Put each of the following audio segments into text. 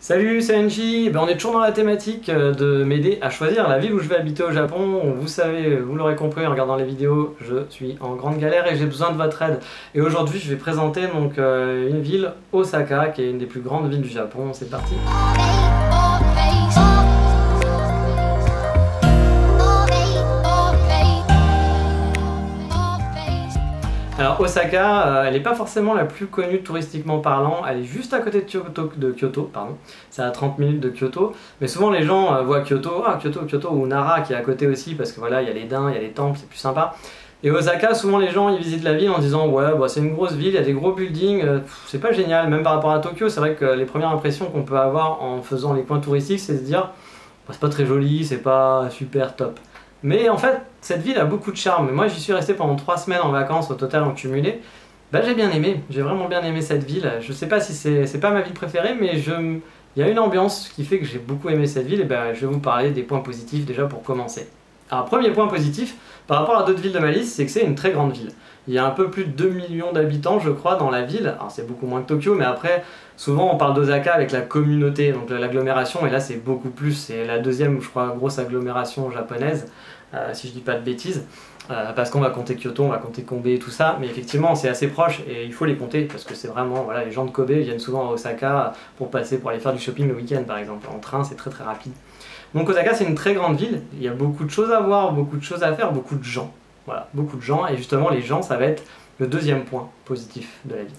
Salut, c'est Enji. On est toujours dans la thématique de m'aider à choisir la ville où je vais habiter au Japon. Vous savez, vous l'aurez compris en regardant les vidéos, je suis en grande galère et j'ai besoin de votre aide. Et aujourd'hui, je vais présenter donc une ville, Osaka, qui est une des plus grandes villes du Japon. C'est parti. Alors Osaka, elle n'est pas forcément la plus connue touristiquement parlant, elle est juste à côté de Kyoto, pardon. C'est à 30 minutes de Kyoto, mais souvent les gens voient Kyoto, Kyoto ou Nara qui est à côté aussi, parce que voilà, il y a les daims, il y a les temples, c'est plus sympa. Et Osaka, souvent les gens ils visitent la ville en disant ouais, bah, c'est une grosse ville, il y a des gros buildings, c'est pas génial, même par rapport à Tokyo, c'est vrai que les premières impressions qu'on peut avoir en faisant les coins touristiques, c'est se dire bah, c'est pas très joli, c'est pas super top. Mais en fait, cette ville a beaucoup de charme. Moi, j'y suis resté pendant 3 semaines en vacances au total en cumulé. Bah, j'ai bien aimé, j'ai vraiment bien aimé cette ville. Je sais pas si c'est pas ma ville préférée, mais il y a une ambiance qui fait que j'ai beaucoup aimé cette ville. Et je vais vous parler des points positifs déjà pour commencer. Alors, premier point positif, par rapport à d'autres villes de ma liste, c'est que c'est une très grande ville. Il y a un peu plus de 2 millions d'habitants, je crois, dans la ville. Alors, c'est beaucoup moins que Tokyo, mais après, souvent on parle d'Osaka avec la communauté, donc l'agglomération, et là c'est beaucoup plus, c'est la deuxième, je crois, grosse agglomération japonaise, si je dis pas de bêtises, parce qu'on va compter Kyoto, on va compter Kobe et tout ça, mais effectivement c'est assez proche et il faut les compter parce que c'est vraiment, voilà, les gens de Kobe viennent souvent à Osaka pour aller faire du shopping le week-end par exemple. En train c'est très très rapide. Donc Osaka c'est une très grande ville, il y a beaucoup de choses à voir, beaucoup de choses à faire, beaucoup de gens. Voilà, beaucoup de gens, et justement les gens ça va être le deuxième point positif de la ville.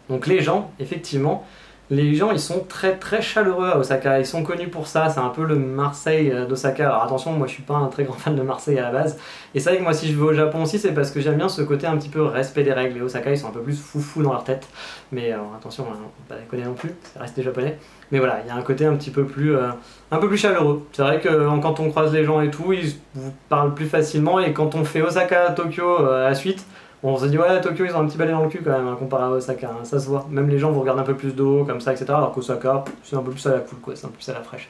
Donc les gens, effectivement, les gens ils sont très très chaleureux à Osaka, ils sont connus pour ça, c'est un peu le Marseille d'Osaka. Alors attention, moi je suis pas un très grand fan de Marseille à la base, et c'est vrai que moi si je vais au Japon aussi c'est parce que j'aime bien ce côté un petit peu respect des règles, et Osaka ils sont un peu plus foufou dans leur tête, mais attention, on va pas les connaître non plus, ça reste des japonais, mais voilà, il y a un côté un peu plus chaleureux. C'est vrai que quand on croise les gens et tout, ils vous parlent plus facilement, et quand on fait Osaka, Tokyo à la suite, on se dit ouais, Tokyo ils ont un petit balai dans le cul quand même hein, comparé à Osaka, hein, ça se voit. Même les gens vous regardent un peu plus de haut comme ça, etc. Alors qu'Osaka c'est un peu plus à la cool quoi, c'est un peu plus à la fraîche.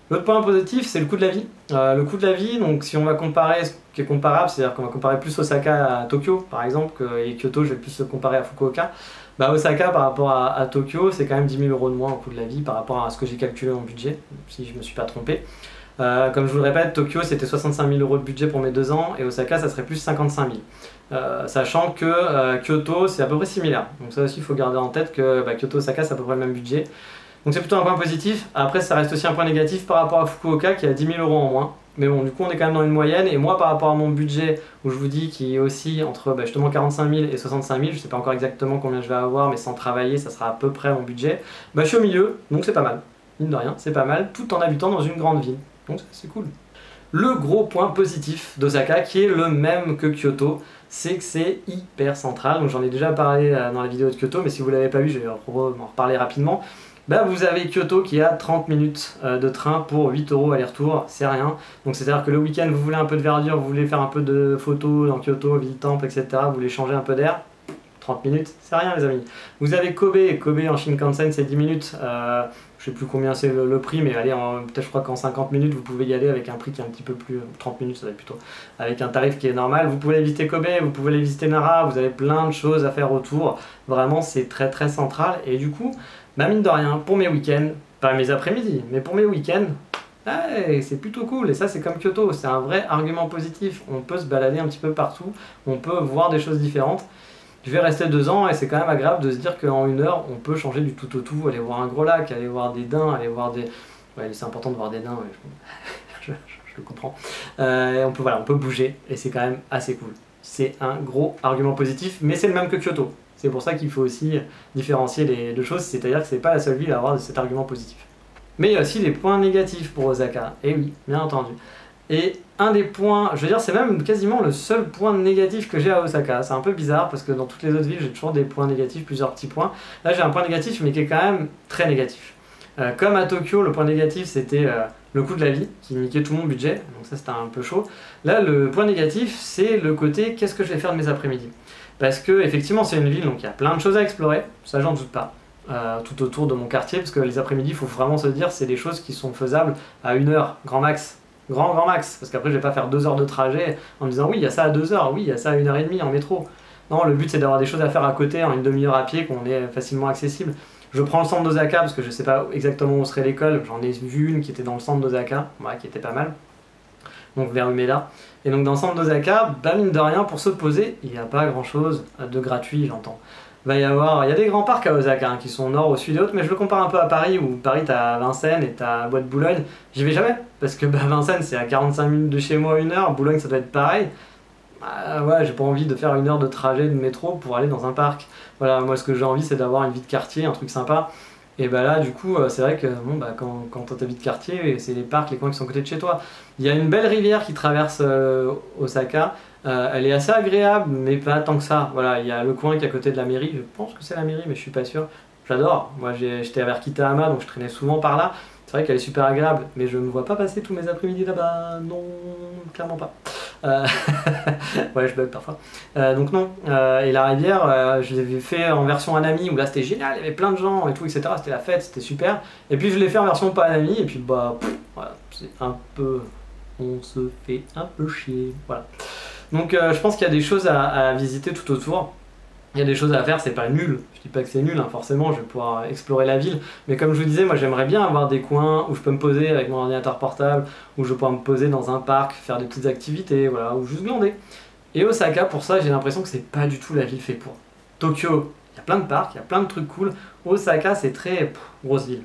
L'autre point positif c'est le coût de la vie. Le coût de la vie, donc si on va comparer ce qui est comparable, c'est-à-dire qu'on va comparer plus Osaka à Tokyo par exemple, et Kyoto je vais plus le comparer à Fukuoka. Bah Osaka par rapport à Tokyo c'est quand même 10 000 € de moins au coût de la vie par rapport à ce que j'ai calculé en budget, si je me suis pas trompé. Comme je vous le répète, Tokyo c'était 65 000 € de budget pour mes 2 ans et Osaka ça serait plus 55 000. Sachant que Kyoto c'est à peu près similaire. Donc ça aussi il faut garder en tête que Kyoto Osaka c'est à peu près le même budget. Donc c'est plutôt un point positif. Après ça reste aussi un point négatif par rapport à Fukuoka qui a 10 000 € en moins. Mais bon, du coup on est quand même dans une moyenne, et moi par rapport à mon budget où je vous dis qu'il est aussi entre justement 45 000 et 65 000, je sais pas encore exactement combien je vais avoir, mais sans travailler ça sera à peu près mon budget, je suis au milieu, donc c'est pas mal. Mine de rien, c'est pas mal, tout en habitant dans une grande ville. Donc c'est cool. Le gros point positif d'Osaka, qui est le même que Kyoto, c'est que c'est hyper central. Donc j'en ai déjà parlé dans la vidéo de Kyoto, mais si vous ne l'avez pas vu, je vais en reparler rapidement. Vous avez Kyoto qui a 30 minutes de train pour 8 € aller-retour, c'est rien. Donc c'est-à-dire que le week-end, vous voulez un peu de verdure, vous voulez faire un peu de photos dans Kyoto, ville-temple, etc. Vous voulez changer un peu d'air, 30 minutes, c'est rien les amis. Vous avez Kobe, et Kobe en Shinkansen c'est 10 minutes. Je sais plus combien c'est le prix, mais allez, peut-être je crois qu'en 50 minutes vous pouvez y aller avec un prix qui est un petit peu plus, 30 minutes ça va être plutôt, avec un tarif qui est normal. Vous pouvez aller visiter Kobe, vous pouvez aller visiter Nara, vous avez plein de choses à faire autour. Vraiment c'est très très central, et du coup, mine de rien, pour mes week-ends, pas mes après-midi, mais pour mes week-ends, c'est plutôt cool. Et ça c'est comme Kyoto, c'est un vrai argument positif. On peut se balader un petit peu partout, on peut voir des choses différentes. Je vais rester 2 ans et c'est quand même agréable de se dire qu'en 1 heure on peut changer du tout au tout, aller voir un gros lac, aller voir des daims, aller voir des... Ouais, c'est important de voir des daims, ouais, je le comprends. On peut bouger et c'est quand même assez cool. C'est un gros argument positif, mais c'est le même que Kyoto. C'est pour ça qu'il faut aussi différencier les deux choses, c'est-à-dire que c'est pas la seule ville à avoir cet argument positif. Mais il y a aussi les points négatifs pour Osaka, et oui, bien entendu. Et un des points, je veux dire, c'est même quasiment le seul point négatif que j'ai à Osaka. C'est un peu bizarre parce que dans toutes les autres villes, j'ai toujours des points négatifs, plusieurs petits points. Là, j'ai un point négatif, mais qui est quand même très négatif. Comme à Tokyo, le point négatif, c'était le coût de la vie, qui niquait tout mon budget. Donc ça, c'était un peu chaud. Là, le point négatif, c'est le côté, qu'est-ce que je vais faire de mes après-midi? Parce que, effectivement, c'est une ville, donc il y a plein de choses à explorer, ça, j'en doute pas. Tout autour de mon quartier, parce que les après-midi, il faut vraiment se dire, c'est des choses qui sont faisables à 1 heure, grand max. Grand max, parce qu'après je vais pas faire 2 heures de trajet en me disant oui il y a ça à 2 heures, oui il y a ça à 1h30 en métro. Non, le but c'est d'avoir des choses à faire à côté en une demi-heure à pied qu'on est facilement accessible. Je prends le centre d'Osaka parce que je sais pas exactement où serait l'école, j'en ai vu une qui était dans le centre d'Osaka, ouais, qui était pas mal, donc vers Umeda. Et donc dans le centre d'Osaka, bah mine de rien, pour se poser, il n'y a pas grand chose de gratuit, j'entends. Il y a des grands parcs à Osaka hein, qui sont au nord, au sud et autres, mais je le compare un peu à Paris où Paris t'as Vincennes et t'as Bois de Boulogne. J'y vais jamais parce que bah, Vincennes c'est à 45 minutes de chez moi, 1 heure, Boulogne ça doit être pareil. Ouais, j'ai pas envie de faire 1 heure de trajet de métro pour aller dans un parc. Voilà, moi ce que j'ai envie c'est d'avoir une vie de quartier, un truc sympa. Et bah là du coup c'est vrai que bon, bah, quand t'as ta vie de quartier, c'est les parcs, les coins qui sont à côté de chez toi. Il y a une belle rivière qui traverse Osaka. Elle est assez agréable, mais pas tant que ça. Voilà, il y a le coin qui est à côté de la mairie. Je pense que c'est la mairie, mais je suis pas sûr. J'adore. Moi, j'étais vers Kitahama, donc je traînais souvent par là. C'est vrai qu'elle est super agréable, mais je ne me vois pas passer tous mes après-midi là-bas. Non, clairement pas. Euh, ouais, je bug parfois. Donc non. Et la rivière, je l'ai fait en version Hanami, où là c'était génial, il y avait plein de gens et tout, etc. C'était la fête, c'était super. Et puis je l'ai fait en version pas Hanami, et puis bah, voilà, c'est un peu... On se fait un peu chier. Voilà. Donc je pense qu'il y a des choses à visiter tout autour. Il y a des choses à faire, c'est pas nul. Je dis pas que c'est nul, hein, forcément, je vais pouvoir explorer la ville. Mais comme je vous disais, moi j'aimerais bien avoir des coins où je peux me poser avec mon ordinateur portable, où je peux pouvoir me poser dans un parc, faire des petites activités, voilà, ou juste glander. Et Osaka, pour ça, j'ai l'impression que c'est pas du tout la ville faite pour. Tokyo, il y a plein de parcs, il y a plein de trucs cool. Osaka, c'est très grosse ville,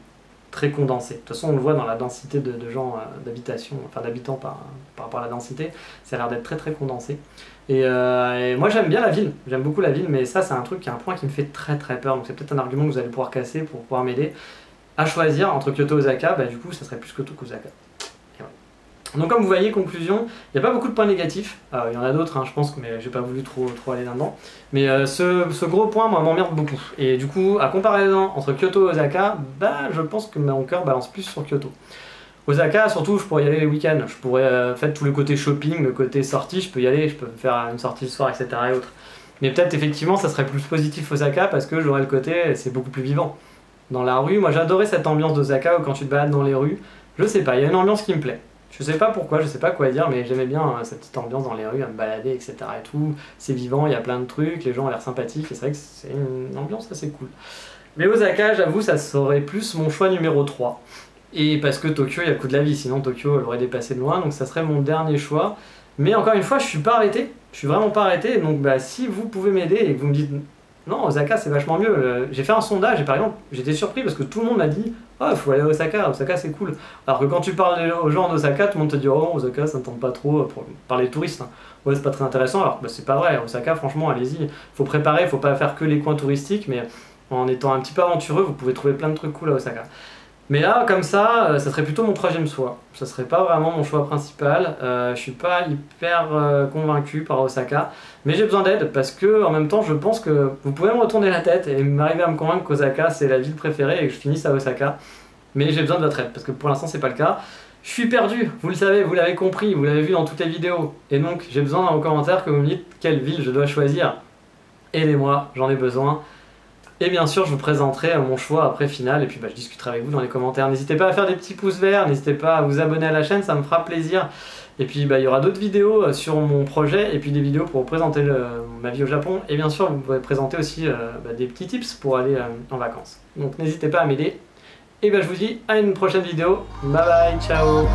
très condensée. De toute façon, on le voit dans la densité de gens, d'habitation, enfin d'habitants par rapport à la densité, ça a l'air d'être très très condensé. Et moi j'aime bien la ville, j'aime beaucoup la ville, mais ça c'est un truc, un point qui me fait très très peur, donc c'est peut-être un argument que vous allez pouvoir casser pour pouvoir m'aider. À choisir entre Kyoto et Osaka, bah du coup ça serait plus Kyoto qu'Osaka. Donc comme vous voyez, conclusion, il n'y a pas beaucoup de points négatifs, il y en a d'autres je pense, mais j'ai pas voulu trop aller là-dedans. Mais ce gros point moi m'emmerde beaucoup, et du coup à comparaison entre Kyoto et Osaka, bah je pense que mon cœur balance plus sur Kyoto. Osaka, surtout, je pourrais y aller les week-ends. Je pourrais faire tout le côté shopping, le côté sortie, je peux y aller, je peux faire une sortie le soir, etc. et autres. Mais peut-être effectivement, ça serait plus positif Osaka parce que j'aurais le côté, c'est beaucoup plus vivant. Dans la rue, moi j'adorais cette ambiance d'Osaka où quand tu te balades dans les rues, je sais pas, il y a une ambiance qui me plaît. Je sais pas pourquoi, je sais pas quoi dire, mais j'aimais bien cette petite ambiance dans les rues, à me balader, etc. et tout. C'est vivant, il y a plein de trucs, les gens ont l'air sympathiques, et c'est vrai que c'est une ambiance assez cool. Mais Osaka, j'avoue, ça serait plus mon choix numéro 3. Et parce que Tokyo, il y a le coût de la vie, sinon Tokyo l'aurait dépassé de loin, donc ça serait mon dernier choix. Mais encore une fois, je suis pas arrêté, je suis vraiment pas arrêté, donc bah, si vous pouvez m'aider et que vous me dites non, Osaka c'est vachement mieux, j'ai fait un sondage et par exemple, j'étais surpris parce que tout le monde m'a dit oh, il faut aller à Osaka, Osaka c'est cool. Alors que quand tu parles aux gens d'Osaka, tout le monde te dit oh, Osaka ça ne tente pas trop par les touristes. Hein. Ouais, c'est pas très intéressant, alors bah, c'est pas vrai, Osaka franchement, allez-y, faut préparer, faut pas faire que les coins touristiques, mais en étant un petit peu aventureux, vous pouvez trouver plein de trucs cool à Osaka. Mais là, comme ça serait plutôt mon troisième choix. Ça serait pas vraiment mon choix principal. Je suis pas hyper convaincu par Osaka, mais j'ai besoin d'aide parce que en même temps, je pense que vous pouvez me retourner la tête et m'arriver à me convaincre qu'Osaka c'est la ville préférée et que je finisse à Osaka. Mais j'ai besoin de votre aide parce que pour l'instant, c'est pas le cas. Je suis perdu, vous le savez, vous l'avez compris, vous l'avez vu dans toutes les vidéos. Et donc, j'ai besoin dans vos commentaires que vous me dites quelle ville je dois choisir. Aidez-moi, j'en ai besoin. Et bien sûr, je vous présenterai mon choix après final et puis bah, je discuterai avec vous dans les commentaires. N'hésitez pas à faire des petits pouces verts, n'hésitez pas à vous abonner à la chaîne, ça me fera plaisir. Et puis bah, il y aura d'autres vidéos sur mon projet et puis des vidéos pour vous présenter ma vie au Japon. Et bien sûr, vous pourrez présenter aussi des petits tips pour aller en vacances. Donc n'hésitez pas à m'aider. Et bah, je vous dis à une prochaine vidéo. Bye bye, ciao.